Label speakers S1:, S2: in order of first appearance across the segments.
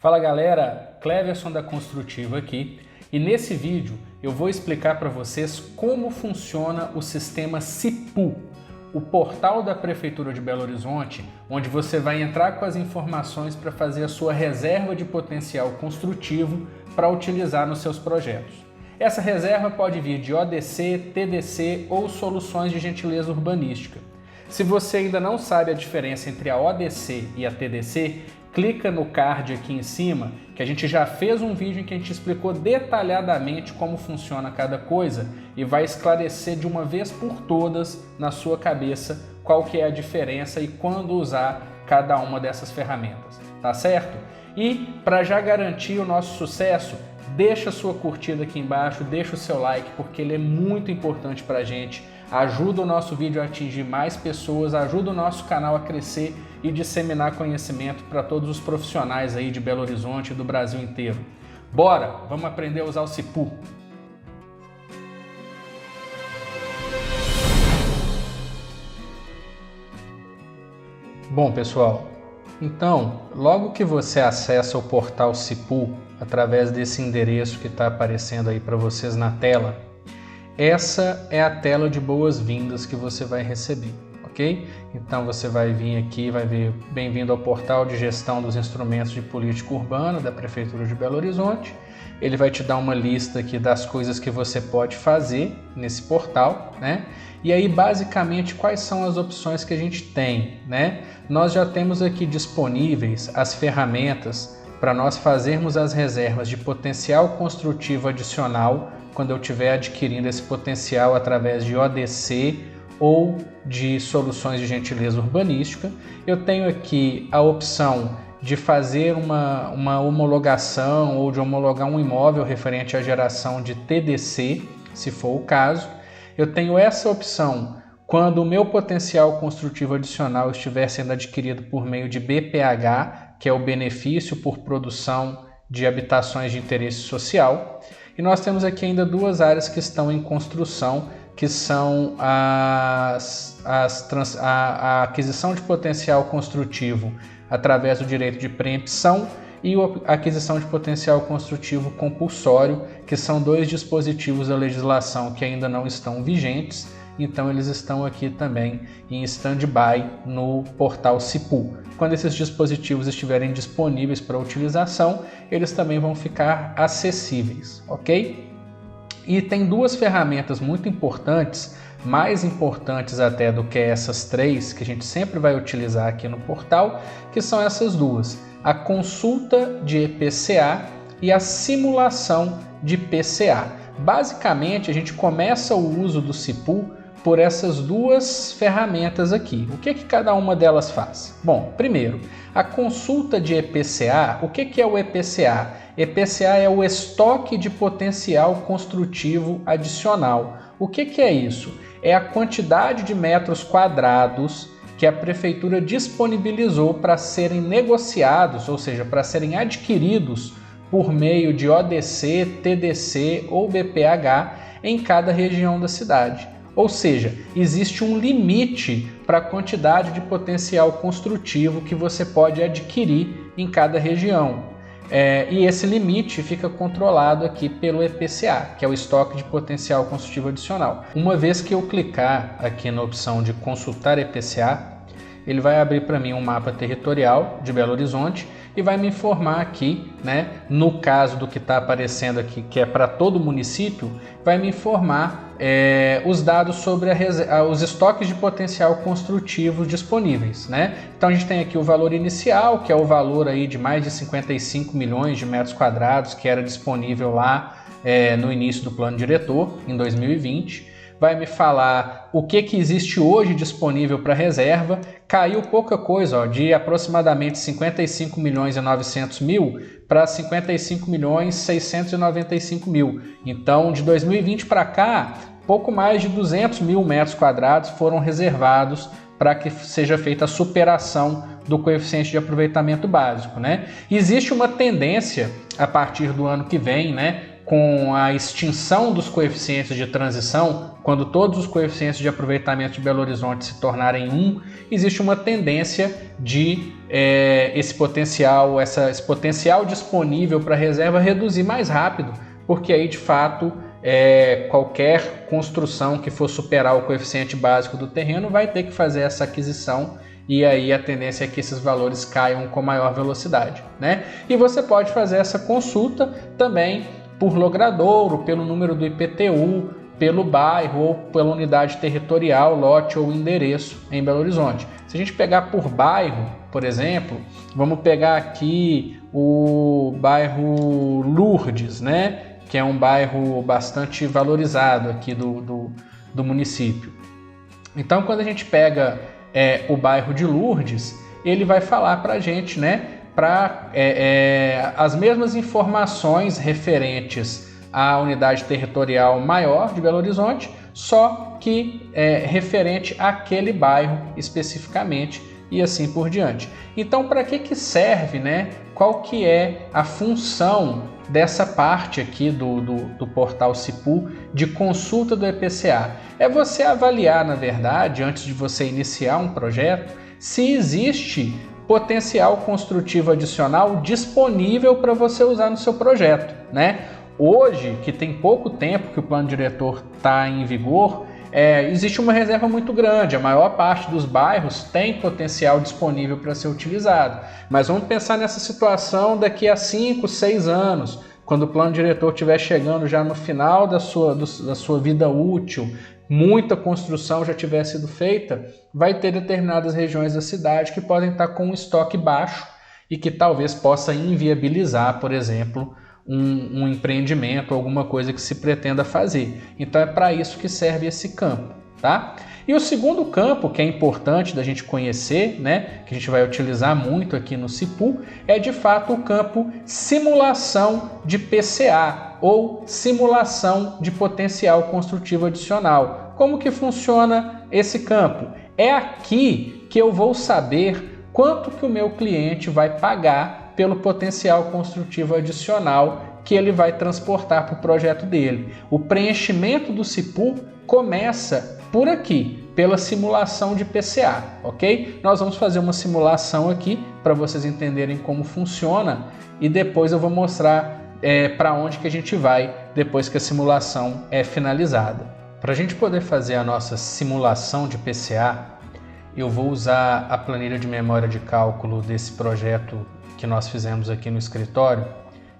S1: Fala galera, Cleverson da Construtiva aqui e nesse vídeo eu vou explicar para vocês como funciona o sistema SIPU, o portal da Prefeitura de Belo Horizonte, onde você vai entrar com as informações para fazer a sua reserva de potencial construtivo para utilizar nos seus projetos. Essa reserva pode vir de ODC, TDC ou soluções de gentileza urbanística. Se você ainda não sabe a diferença entre a ODC e a TDC, clica no card aqui em cima, que a gente já fez um vídeo em que a gente explicou detalhadamente como funciona cada coisa e vai esclarecer de uma vez por todas na sua cabeça qual que é a diferença e quando usar cada uma dessas ferramentas, tá certo? E para já garantir o nosso sucesso, deixa a sua curtida aqui embaixo, deixa o seu like, porque ele é muito importante para a gente, ajuda o nosso vídeo a atingir mais pessoas, ajuda o nosso canal a crescer e disseminar conhecimento para todos os profissionais aí de Belo Horizonte e do Brasil inteiro. Bora, vamos aprender a usar o SIPU. Bom pessoal, então logo que você acessa o portal SIPU através desse endereço que está aparecendo aí para vocês na tela, essa é a tela de boas-vindas que você vai receber, ok? Então você vai vir aqui, vai ver bem-vindo ao portal de gestão dos instrumentos de política urbana da Prefeitura de Belo Horizonte. Ele vai te dar uma lista aqui das coisas que você pode fazer nesse portal, né? E aí basicamente quais são as opções que a gente tem, né? Nós já temos aqui disponíveis as ferramentas para nós fazermos as reservas de potencial construtivo adicional quando eu estiver adquirindo esse potencial através de ODC ou de soluções de gentileza urbanística. Eu tenho aqui a opção de fazer uma homologação ou de homologar um imóvel referente à geração de TDC, se for o caso. Eu tenho essa opção quando o meu potencial construtivo adicional estiver sendo adquirido por meio de BPH, que é o benefício por produção de habitações de interesse social. E nós temos aqui ainda duas áreas que estão em construção, que são a aquisição de potencial construtivo através do direito de preempção e a aquisição de potencial construtivo compulsório, que são dois dispositivos da legislação que ainda não estão vigentes, então eles estão aqui também em stand-by no portal SIPU. Quando esses dispositivos estiverem disponíveis para utilização, eles também vão ficar acessíveis, ok? E tem duas ferramentas muito importantes, mais importantes até do que essas três, que a gente sempre vai utilizar aqui no portal, que são essas duas: a consulta de EPCA e a simulação de PCA. Basicamente, a gente começa o uso do SIPU por essas duas ferramentas aqui. O que cada uma delas faz? Bom, primeiro, a consulta de EPCA. O que é o EPCA? EPCA é o estoque de potencial construtivo adicional. O que é isso? É a quantidade de metros quadrados que a Prefeitura disponibilizou para serem negociados, ou seja, para serem adquiridos por meio de ODC, TDC ou BPH em cada região da cidade. Ou seja, existe um limite para a quantidade de potencial construtivo que você pode adquirir em cada região. E esse limite fica controlado aqui pelo EPCA, que é o estoque de potencial construtivo adicional. Uma vez que eu clicar aqui na opção de consultar EPCA, ele vai abrir para mim um mapa territorial de Belo Horizonte e vai me informar aqui, né, no caso do que está aparecendo aqui, que é para todo o município, vai me informar os dados sobre os estoques de potencial construtivo disponíveis, né? Então a gente tem aqui o valor inicial, que é o valor aí de mais de 55 milhões de metros quadrados que era disponível lá no início do plano diretor, em 2020. Vai me falar o que existe hoje disponível para reserva. Caiu pouca coisa, ó, de aproximadamente 55 milhões e 900 mil para 55 milhões e 695 mil. Então, de 2020 para cá, pouco mais de 200 mil metros quadrados foram reservados para que seja feita a superação do coeficiente de aproveitamento básico, né? Existe uma tendência a partir do ano que vem, né, com a extinção dos coeficientes de transição, quando todos os coeficientes de aproveitamento de Belo Horizonte se tornarem 1, existe uma tendência de esse potencial disponível para reserva reduzir mais rápido, porque aí de fato qualquer construção que for superar o coeficiente básico do terreno vai ter que fazer essa aquisição, e aí a tendência é que esses valores caiam com maior velocidade, né? E você pode fazer essa consulta também por logradouro, pelo número do IPTU, pelo bairro ou pela unidade territorial, lote ou endereço em Belo Horizonte. Se a gente pegar por bairro, por exemplo, vamos pegar aqui o bairro Lourdes, né? Que é um bairro bastante valorizado aqui do município. Então, quando a gente pega o bairro de Lourdes, ele vai falar para a gente, né, para as mesmas informações referentes à unidade territorial maior de Belo Horizonte, só que referente àquele bairro especificamente, e assim por diante. Então, para que serve, né? Qual que é a função dessa parte aqui do portal Cipu de consulta do IPCA? É você avaliar, na verdade, antes de você iniciar um projeto, se existe potencial construtivo adicional disponível para você usar no seu projeto, né? Hoje, que tem pouco tempo que o plano diretor está em vigor, existe uma reserva muito grande. A maior parte dos bairros tem potencial disponível para ser utilizado. Mas vamos pensar nessa situação daqui a 5, 6 anos, quando o plano diretor estiver chegando já no final da sua vida útil, muita construção já tiver sido feita, vai ter determinadas regiões da cidade que podem estar com um estoque baixo e que talvez possa inviabilizar, por exemplo, um empreendimento, alguma coisa que se pretenda fazer. Então é para isso que serve esse campo, tá? E o segundo campo, que é importante da gente conhecer, né, que a gente vai utilizar muito aqui no Cipu, é de fato o campo simulação de PCA, ou simulação de potencial construtivo adicional. Como que funciona esse campo? É aqui que eu vou saber quanto que o meu cliente vai pagar pelo potencial construtivo adicional que ele vai transportar para o projeto dele. O preenchimento do Cipu começa por aqui, pela simulação de PCA, ok? Nós vamos fazer uma simulação aqui para vocês entenderem como funciona e depois eu vou mostrar para onde que a gente vai depois que a simulação é finalizada. Para a gente poder fazer a nossa simulação de PCA, eu vou usar a planilha de memória de cálculo desse projeto que nós fizemos aqui no escritório,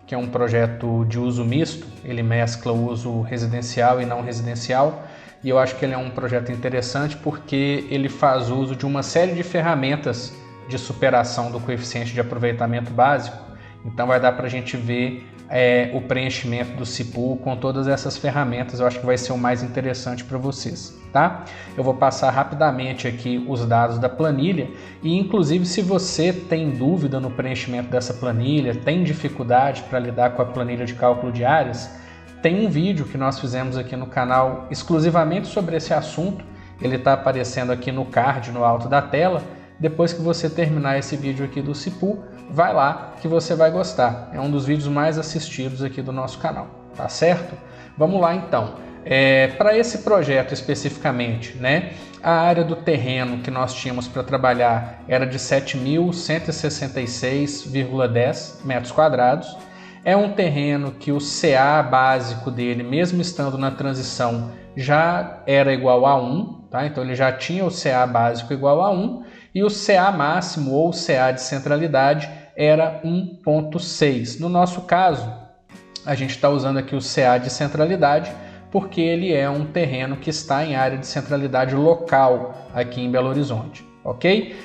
S1: que é um projeto de uso misto. Ele mescla o uso residencial e não residencial, e eu acho que ele é um projeto interessante porque ele faz uso de uma série de ferramentas de superação do coeficiente de aproveitamento básico. Então vai dar para a gente ver o preenchimento do Cipu com todas essas ferramentas. Eu acho que vai ser o mais interessante para vocês, tá? Eu vou passar rapidamente aqui os dados da planilha e, inclusive, se você tem dúvida no preenchimento dessa planilha, tem dificuldade para lidar com a planilha de cálculo de áreas, tem um vídeo que nós fizemos aqui no canal exclusivamente sobre esse assunto. Ele está aparecendo aqui no card, no alto da tela. Depois que você terminar esse vídeo aqui do Cipu, vai lá que você vai gostar. É um dos vídeos mais assistidos aqui do nosso canal, tá certo? Vamos lá então. Para esse projeto especificamente, né, a área do terreno que nós tínhamos para trabalhar era de 7.166,10 metros quadrados. É um terreno que o CA básico dele, mesmo estando na transição, já era igual a 1, tá? Então ele já tinha o CA básico igual a 1, e o CA máximo ou CA de centralidade era 1,6. No nosso caso, a gente está usando aqui o CA de centralidade porque ele é um terreno que está em área de centralidade local aqui em Belo Horizonte, ok?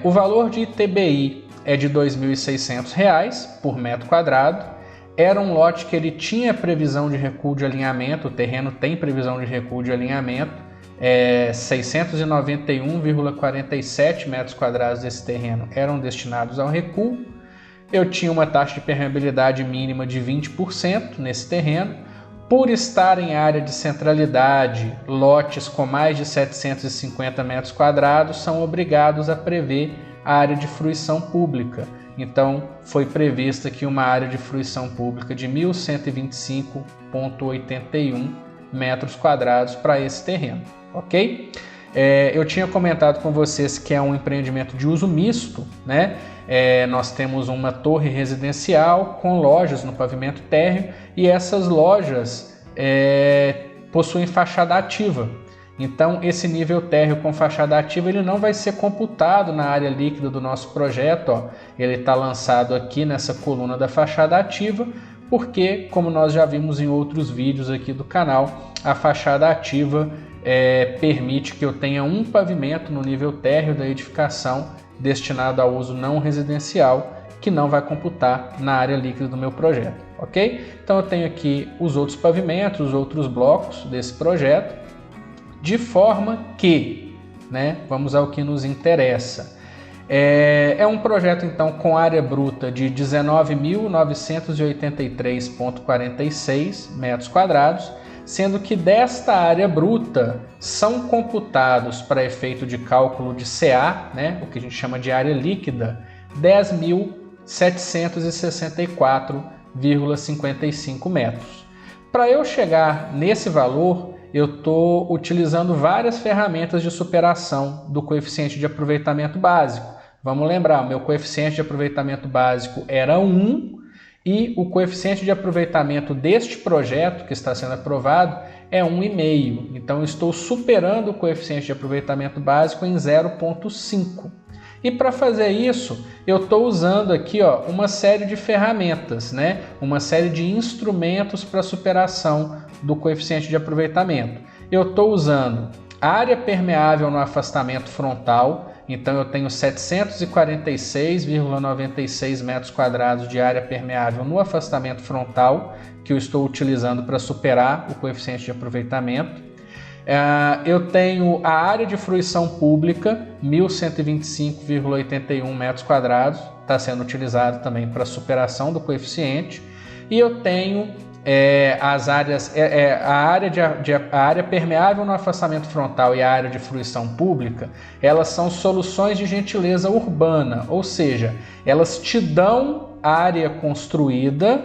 S1: O valor de ITBI é de R$ 2.600 por metro quadrado. Era um lote que ele tinha previsão de recuo de alinhamento, o terreno tem previsão de recuo de alinhamento, 691,47 metros quadrados desse terreno eram destinados ao recuo. Eu tinha uma taxa de permeabilidade mínima de 20% nesse terreno. Por estar em área de centralidade, lotes com mais de 750 metros quadrados são obrigados a prever a área de fruição pública. Então, foi prevista aqui uma área de fruição pública de 1.125,81 metros quadrados para esse terreno, ok? Eu tinha comentado com vocês que é um empreendimento de uso misto, né? Nós temos uma torre residencial com lojas no pavimento térreo e essas lojas possuem fachada ativa. Então, esse nível térreo com fachada ativa ele não vai ser computado na área líquida do nosso projeto. Ó. Ele está lançado aqui nessa coluna da fachada ativa, porque, como nós já vimos em outros vídeos aqui do canal, a fachada ativa permite que eu tenha um pavimento no nível térreo da edificação destinado ao uso não residencial, que não vai computar na área líquida do meu projeto, ok? Então eu tenho aqui os outros pavimentos, os outros blocos desse projeto, de forma que, né, vamos ao que nos interessa. É um projeto então com área bruta de 19.983,46 metros quadrados, sendo que desta área bruta são computados para efeito de cálculo de CA, né, o que a gente chama de área líquida, 10.764,55 metros. Para eu chegar nesse valor, eu estou utilizando várias ferramentas de superação do coeficiente de aproveitamento básico. Vamos lembrar, o meu coeficiente de aproveitamento básico era 1, e o coeficiente de aproveitamento deste projeto que está sendo aprovado é 1,5. Então, eu estou superando o coeficiente de aproveitamento básico em 0,5. E para fazer isso, eu estou usando aqui uma série de ferramentas, né? Uma série de instrumentos para superação do coeficiente de aproveitamento. Eu estou usando área permeável no afastamento frontal. Então eu tenho 746,96 metros quadrados de área permeável no afastamento frontal, que eu estou utilizando para superar o coeficiente de aproveitamento. Eu tenho a área de fruição pública, 1.125,81 metros quadrados, está sendo utilizado também para superação do coeficiente. E eu tenho as áreas, a área permeável no afastamento frontal e a área de fruição pública, elas são soluções de gentileza urbana, ou seja, elas te dão área construída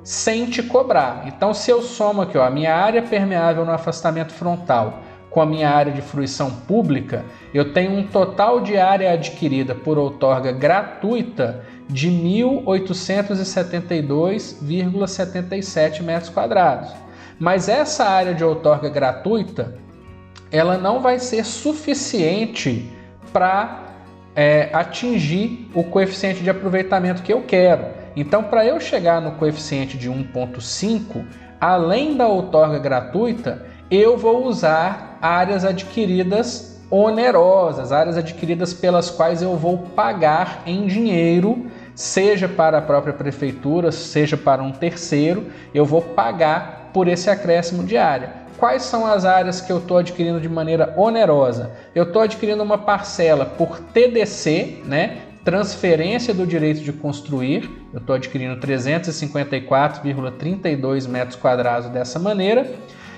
S1: sem te cobrar. Então, se eu somo aqui a minha área permeável no afastamento frontal com a minha área de fruição pública, eu tenho um total de área adquirida por outorga gratuita de 1.872,77 metros quadrados. Mas essa área de outorga gratuita, ela não vai ser suficiente para atingir o coeficiente de aproveitamento que eu quero. Então, para eu chegar no coeficiente de 1,5, além da outorga gratuita, eu vou usar áreas adquiridas onerosas, áreas adquiridas pelas quais eu vou pagar em dinheiro, seja para a própria prefeitura, seja para um terceiro, eu vou pagar por esse acréscimo de área. Quais são as áreas que eu estou adquirindo de maneira onerosa? Eu estou adquirindo uma parcela por TDC, né? Transferência do direito de construir, eu estou adquirindo 354,32 metros quadrados dessa maneira,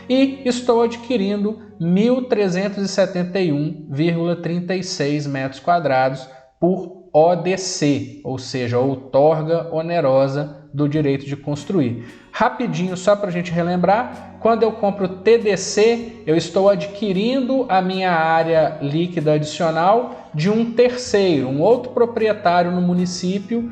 S1: e estou adquirindo 1.371,36 metros quadrados por ODC, ou seja, outorga onerosa do direito de construir. Rapidinho, só para a gente relembrar, quando eu compro TDC, eu estou adquirindo a minha área líquida adicional de um terceiro, um outro proprietário no município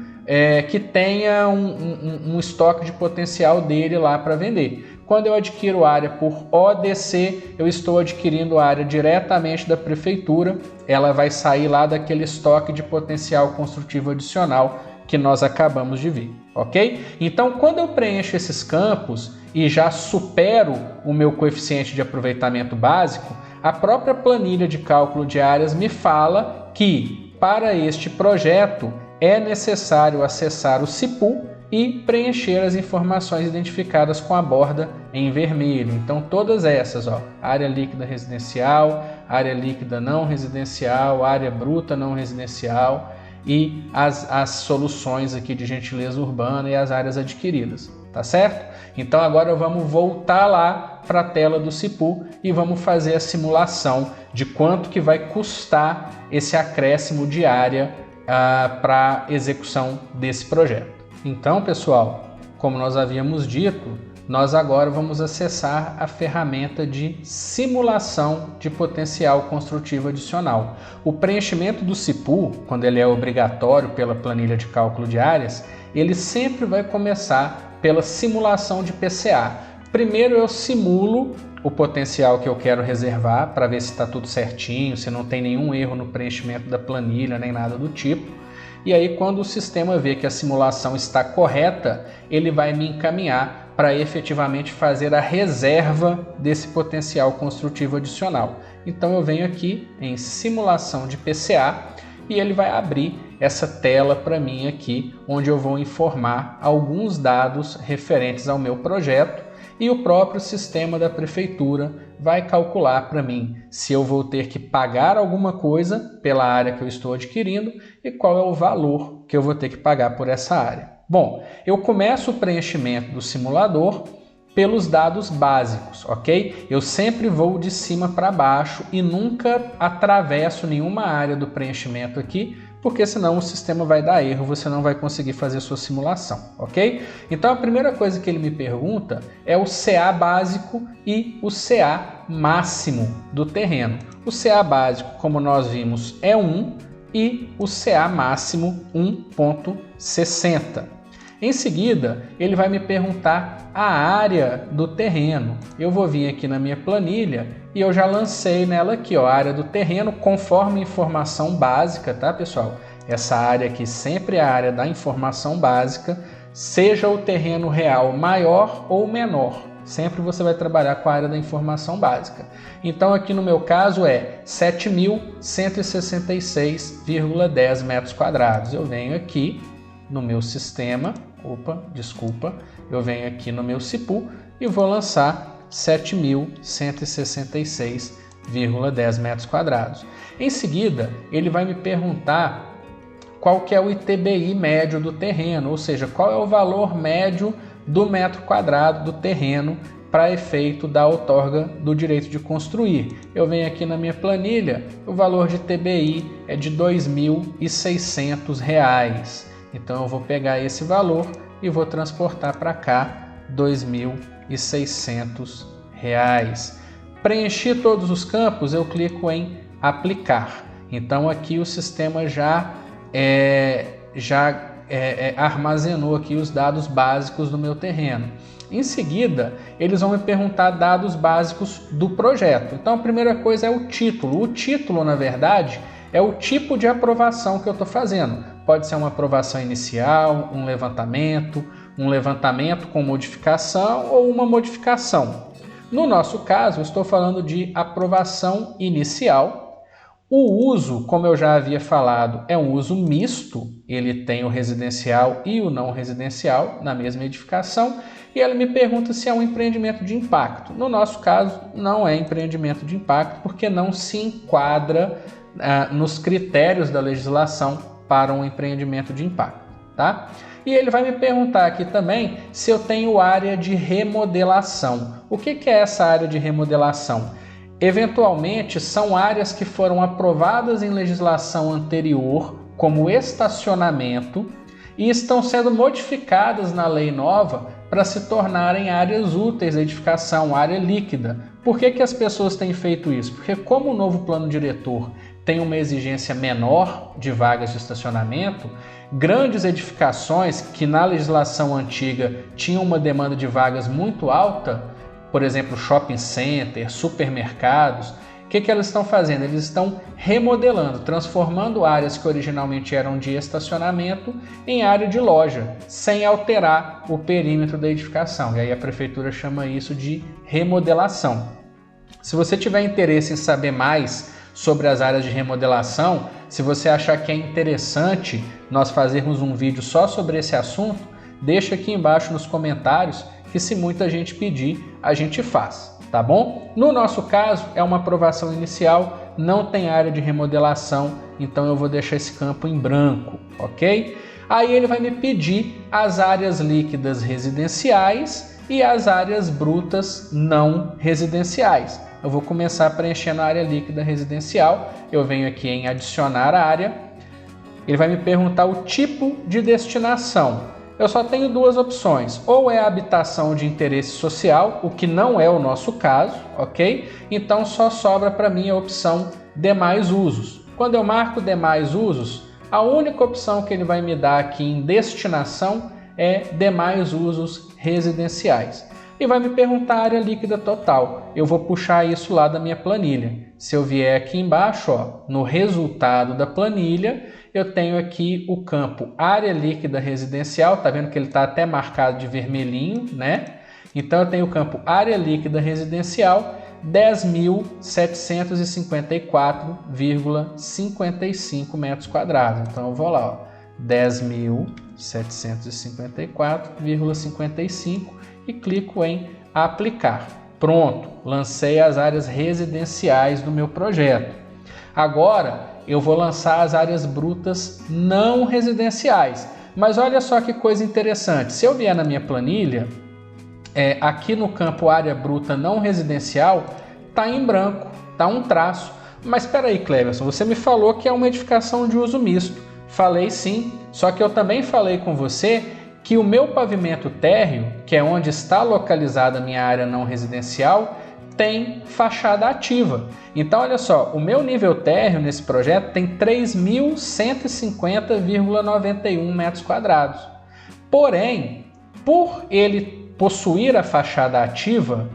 S1: que tenha um estoque de potencial dele lá para vender. Quando eu adquiro área por ODC, eu estou adquirindo área diretamente da prefeitura, ela vai sair lá daquele estoque de potencial construtivo adicional que nós acabamos de ver, ok? Então, quando eu preencho esses campos e já supero o meu coeficiente de aproveitamento básico, a própria planilha de cálculo de áreas me fala que, para este projeto, é necessário acessar o SIPU e preencher as informações identificadas com a borda em vermelho. Então, todas essas, área líquida residencial, área líquida não residencial, área bruta não residencial e as soluções aqui de gentileza urbana e as áreas adquiridas, tá certo? Então, agora vamos voltar lá para a tela do SIPU e vamos fazer a simulação de quanto que vai custar esse acréscimo de área para execução desse projeto. Então, pessoal, como nós havíamos dito, nós agora vamos acessar a ferramenta de simulação de potencial construtivo adicional. O preenchimento do SIPU, quando ele é obrigatório pela planilha de cálculo de áreas, ele sempre vai começar pela simulação de PCA. Primeiro eu simulo o potencial que eu quero reservar para ver se está tudo certinho, se não tem nenhum erro no preenchimento da planilha, nem nada do tipo. E aí, quando o sistema vê que a simulação está correta, ele vai me encaminhar para efetivamente fazer a reserva desse potencial construtivo adicional. Então eu venho aqui em simulação de PCA e ele vai abrir essa tela para mim aqui, onde eu vou informar alguns dados referentes ao meu projeto e o próprio sistema da prefeitura vai calcular para mim se eu vou ter que pagar alguma coisa pela área que eu estou adquirindo e qual é o valor que eu vou ter que pagar por essa área. Bom, eu começo o preenchimento do simulador pelos dados básicos, ok? Eu sempre vou de cima para baixo e nunca atravesso nenhuma área do preenchimento aqui, porque senão o sistema vai dar erro, você não vai conseguir fazer sua simulação, ok? Então a primeira coisa que ele me pergunta é o CA básico e o CA máximo do terreno. O CA básico, como nós vimos, é 1 e o CA máximo 1,60. Em seguida, ele vai me perguntar a área do terreno. Eu vou vir aqui na minha planilha e eu já lancei nela aqui, ó, a área do terreno conforme informação básica, tá, pessoal? Essa área aqui sempre é a área da informação básica, seja o terreno real maior ou menor. Sempre você vai trabalhar com a área da informação básica. Então aqui no meu caso é 7.166,10 metros quadrados. Eu venho aqui no meu sistema, eu venho aqui no meu SIPU e vou lançar 7.166,10 metros quadrados. Em seguida, ele vai me perguntar qual que é o ITBI médio do terreno, ou seja, qual é o valor médio do metro quadrado do terreno para efeito da outorga do direito de construir. Eu venho aqui na minha planilha, o valor de ITBI é de R$ 2.600. Então eu vou pegar esse valor e vou transportar para cá R$ 2.600. Preenchi todos os campos, eu clico em aplicar. Então aqui o sistema já armazenou aqui os dados básicos do meu terreno. Em seguida, eles vão me perguntar dados básicos do projeto. Então a primeira coisa é o título. O título, na verdade, é o tipo de aprovação que eu estou fazendo. Pode ser uma aprovação inicial, um levantamento com modificação ou uma modificação. No nosso caso, eu estou falando de aprovação inicial. O uso, como eu já havia falado, é um uso misto. Ele tem o residencial e o não residencial na mesma edificação. E ela me pergunta se é um empreendimento de impacto. No nosso caso, não é empreendimento de impacto, porque não se enquadra nos critérios da legislação para um empreendimento de impacto, tá? E ele vai me perguntar aqui também se eu tenho área de remodelação. O que é essa área de remodelação? Eventualmente, são áreas que foram aprovadas em legislação anterior como estacionamento e estão sendo modificadas na lei nova para se tornarem áreas úteis da edificação, área líquida. Por que as pessoas têm feito isso? Porque como o novo plano diretor tem uma exigência menor de vagas de estacionamento, grandes edificações que na legislação antiga tinham uma demanda de vagas muito alta, por exemplo, shopping center, supermercados, o que elas estão fazendo? Eles estão remodelando, transformando áreas que originalmente eram de estacionamento em área de loja, sem alterar o perímetro da edificação. E aí a prefeitura chama isso de remodelação. Se você tiver interesse em saber mais sobre as áreas de remodelação, se você achar que é interessante nós fazermos um vídeo só sobre esse assunto, deixa aqui embaixo nos comentários que se muita gente pedir, a gente faz, tá bom? No nosso caso, é uma aprovação inicial, não tem área de remodelação, então eu vou deixar esse campo em branco, ok? Aí ele vai me pedir as áreas líquidas residenciais e as áreas brutas não residenciais. Eu vou começar preenchendo a área líquida residencial. Eu venho aqui em adicionar área. Ele vai me perguntar o tipo de destinação. eu só tenho duas opções, ou é habitação de interesse social, o que não é o nosso caso, ok? Então só sobra para mim a opção demais usos. Quando eu marco demais usos, a única opção que ele vai me dar aqui em destinação é demais usos residenciais. E vai me perguntar a área líquida total. Eu vou puxar isso lá da minha planilha. Se eu vier aqui embaixo, ó, no resultado da planilha, eu tenho aqui o campo área líquida residencial. Tá vendo que ele está até marcado de vermelhinho, né? Então eu tenho o campo área líquida residencial 10.754,55 metros quadrados. Então eu vou lá, ó, 10.754,55 e clico em aplicar. Pronto, lancei as áreas residenciais do meu projeto. Agora eu vou lançar as áreas brutas não residenciais. Mas olha só que coisa interessante. Se eu vier na minha planilha, aqui no campo área bruta não residencial, está em branco, está um traço. Mas espera aí, Cleverson, você me falou que é uma edificação de uso misto. Falei sim, só que eu também falei com você que o meu pavimento térreo, que é onde está localizada a minha área não residencial, tem fachada ativa. Então, olha só, o meu nível térreo nesse projeto tem 3.150,91 metros quadrados. Porém, por ele possuir a fachada ativa,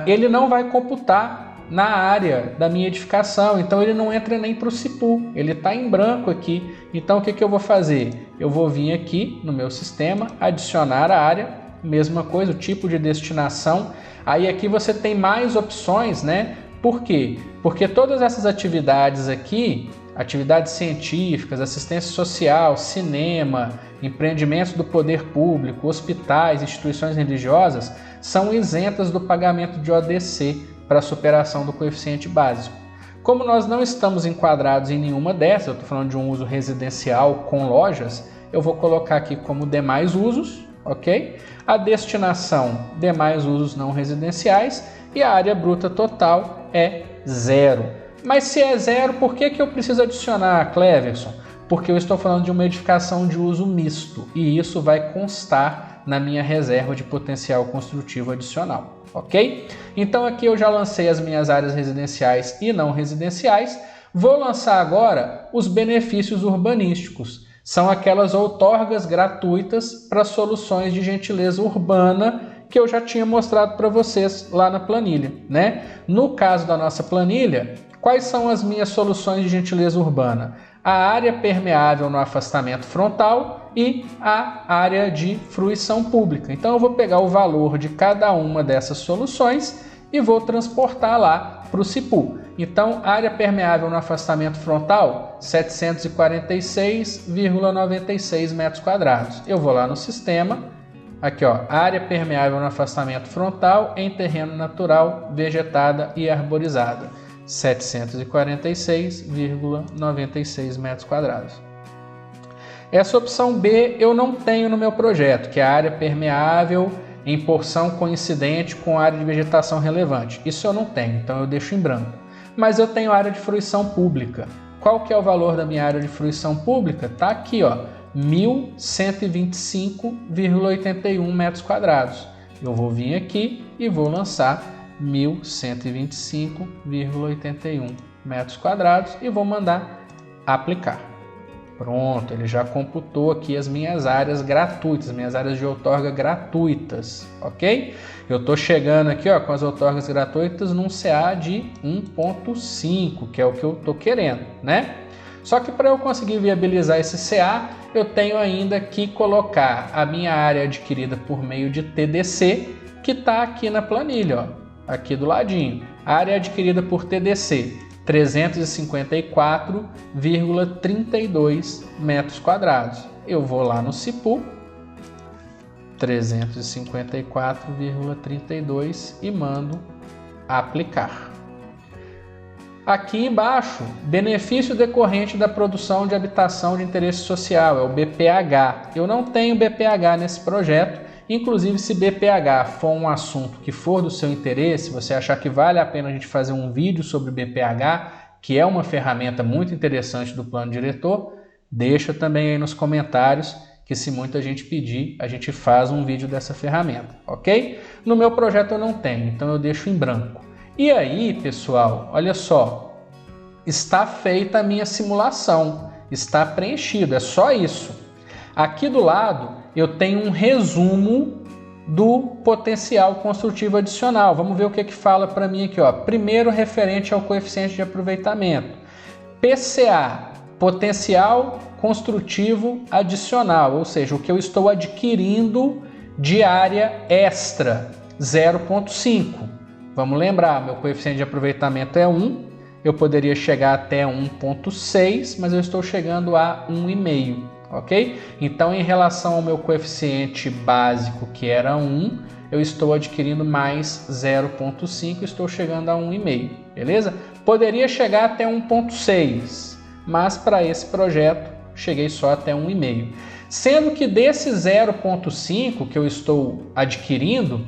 S1: ele não vai computar na área da minha edificação, então ele não entra nem para o SIPU, ele está em branco aqui. Então o que eu vou fazer? Eu vou vir aqui no meu sistema, adicionar a área, mesma coisa, o tipo de destinação. Aí aqui você tem mais opções, né? Por quê? Porque todas essas atividades aqui, atividades científicas, assistência social, cinema, empreendimentos do poder público, hospitais, instituições religiosas, são isentas do pagamento de ODC para a superação do coeficiente básico. Como nós não estamos enquadrados em nenhuma dessas, eu estou falando de um uso residencial com lojas, eu vou colocar aqui como demais usos, ok? A destinação, demais usos não residenciais, e a área bruta total é 0. Mas se é 0, por que eu preciso adicionar, Cleverson? Porque eu estou falando de uma edificação de uso misto, e isso vai constar na minha reserva de potencial construtivo adicional, ok? Então aqui eu já lancei as minhas áreas residenciais e não residenciais. Vou lançar agora os benefícios urbanísticos. São aquelas outorgas gratuitas para soluções de gentileza urbana que eu já tinha mostrado para vocês lá na planilha, né? No caso da nossa planilha, quais são as minhas soluções de gentileza urbana? A área permeável no afastamento frontal e a área de fruição pública. Então eu vou pegar o valor de cada uma dessas soluções e vou transportar lá para o SIPU. Então, área permeável no afastamento frontal, 746,96 metros quadrados. Eu vou lá no sistema, aqui ó, área permeável no afastamento frontal em terreno natural, vegetada e arborizada. 746,96 metros quadrados. Essa opção B eu não tenho no meu projeto, que é a área permeável em porção coincidente com área de vegetação relevante. Isso eu não tenho, então eu deixo em branco. Mas eu tenho área de fruição pública. Qual que é o valor da minha área de fruição pública? Está aqui, ó, 1.125,81 metros quadrados. Eu vou vir aqui e vou lançar 1.125,81 metros quadrados e vou mandar aplicar. Pronto, ele já computou aqui as minhas áreas gratuitas, minhas áreas de outorga gratuitas, ok? Eu estou chegando aqui ó, com as outorgas gratuitas num CA de 1.5, que é o que eu estou querendo, né? Só que para eu conseguir viabilizar esse CA, eu tenho ainda que colocar a minha área adquirida por meio de TDC, que está aqui na planilha, ó, aqui do ladinho. A área adquirida por TDC, 354,32 metros quadrados. Eu vou lá no SIPU, 354,32 e mando aplicar. Aqui embaixo, benefício decorrente da produção de habitação de interesse social, é o BPH. Eu não tenho BPH nesse projeto, inclusive se BPH for um assunto que for do seu interesse, você achar que vale a pena a gente fazer um vídeo sobre BPH, que é uma ferramenta muito interessante do plano diretor, deixa também aí nos comentários que se muita gente pedir, a gente faz um vídeo dessa ferramenta, ok? No meu projeto eu não tenho, então eu deixo em branco. E aí, pessoal, olha só, está feita a minha simulação, está preenchido, é só isso. Aqui do lado eu tenho um resumo do potencial construtivo adicional. Vamos ver o que fala para mim aqui, ó. Primeiro, referente ao coeficiente de aproveitamento. PCA, potencial construtivo adicional, ou seja, o que eu estou adquirindo de área extra, 0,5. Vamos lembrar, meu coeficiente de aproveitamento é 1, eu poderia chegar até 1,6, mas eu estou chegando a 1,5, ok? Então, em relação ao meu coeficiente básico, que era 1, eu estou adquirindo mais 0,5, estou chegando a 1,5, beleza? Poderia chegar até 1,6, mas para esse projeto cheguei só até 1,5. Sendo que desse 0,5 que eu estou adquirindo,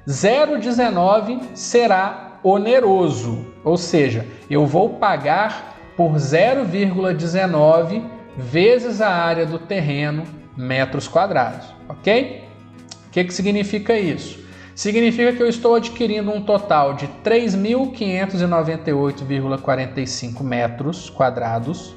S1: 0,19 será oneroso, ou seja, eu vou pagar por 0,19 vezes a área do terreno, metros quadrados, ok? O que significa isso? Significa que eu estou adquirindo um total de 3.598,45 metros quadrados,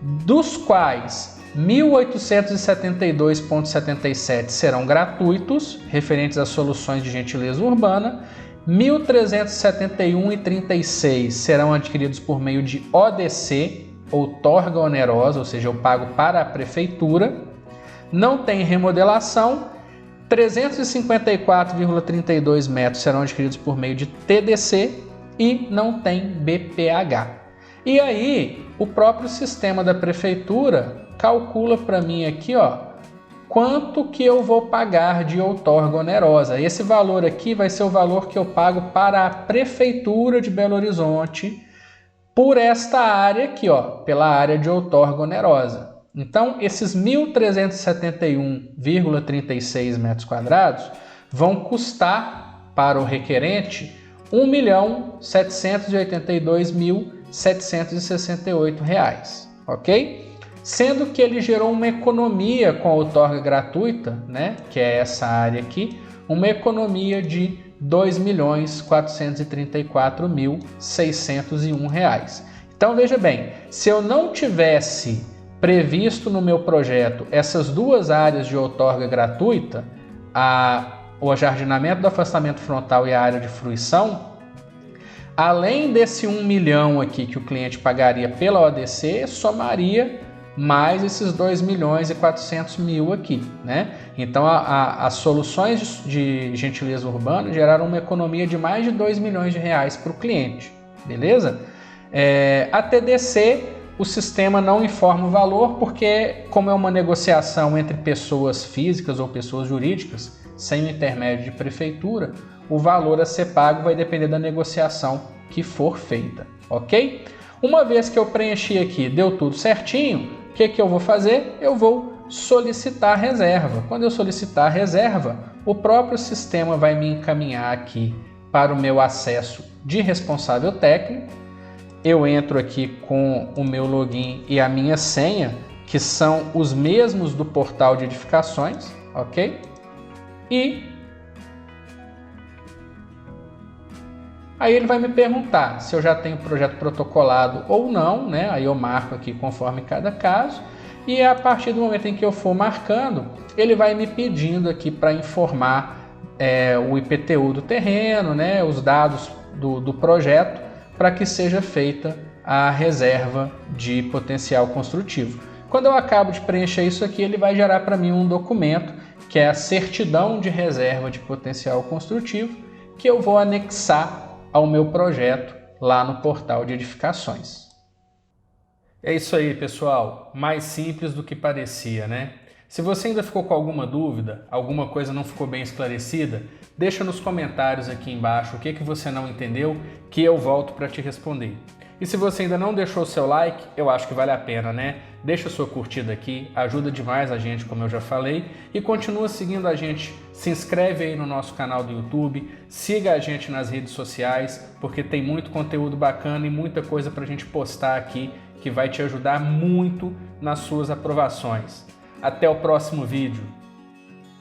S1: dos quais 1.872,77 serão gratuitos, referentes às soluções de gentileza urbana, 1.371,36 serão adquiridos por meio de ODC, outorga onerosa, ou seja, eu pago para a prefeitura, não tem remodelação, 354,32 metros serão adquiridos por meio de TDC e não tem BPH. E aí, o próprio sistema da prefeitura calcula para mim aqui, ó, quanto que eu vou pagar de outorga onerosa. Esse valor aqui vai ser o valor que eu pago para a prefeitura de Belo Horizonte por esta área aqui, ó, pela área de outorga onerosa. Então, esses 1.371,36 metros quadrados vão custar para o requerente R$ 1.782.768, ok? Sendo que ele gerou uma economia com a outorga gratuita, né, que é essa área aqui, uma economia de R$ 2.434.601. Então, veja bem, se eu não tivesse previsto no meu projeto essas duas áreas de outorga gratuita, o ajardinamento do afastamento frontal e a área de fruição, além desse 1 milhão aqui que o cliente pagaria pela ODC, somaria mais esses 2.400.000 aqui, né? Então, as soluções de gentileza urbana geraram uma economia de mais de R$ 2 milhões para o cliente, beleza? A TDC, o sistema não informa o valor porque, como é uma negociação entre pessoas físicas ou pessoas jurídicas, sem o intermédio de prefeitura, o valor a ser pago vai depender da negociação que for feita, ok? Uma vez que eu preenchi aqui, deu tudo certinho, o que eu vou fazer? Eu vou solicitar reserva. Quando eu solicitar reserva, o próprio sistema vai me encaminhar aqui para o meu acesso de responsável técnico. Eu entro aqui com o meu login e a minha senha, que são os mesmos do portal de edificações, ok? E aí ele vai me perguntar se eu já tenho projeto protocolado ou não, né? Aí eu marco aqui conforme cada caso. E a partir do momento em que eu for marcando, ele vai me pedindo aqui para informar o IPTU do terreno, né? Os dados do projeto, para que seja feita a reserva de potencial construtivo. Quando eu acabo de preencher isso aqui, ele vai gerar para mim um documento, que é a certidão de reserva de potencial construtivo, que eu vou anexar ao meu projeto lá no portal de edificações. É isso aí, pessoal. Mais simples do que parecia, né? Se você ainda ficou com alguma dúvida, alguma coisa não ficou bem esclarecida, deixa nos comentários aqui embaixo o que você não entendeu, que eu volto para te responder. E se você ainda não deixou o seu like, eu acho que vale a pena, né? Deixa a sua curtida aqui, ajuda demais a gente, como eu já falei, e continua seguindo a gente. Se inscreve aí no nosso canal do YouTube, siga a gente nas redes sociais, porque tem muito conteúdo bacana e muita coisa para a gente postar aqui que vai te ajudar muito nas suas aprovações. Até o próximo vídeo.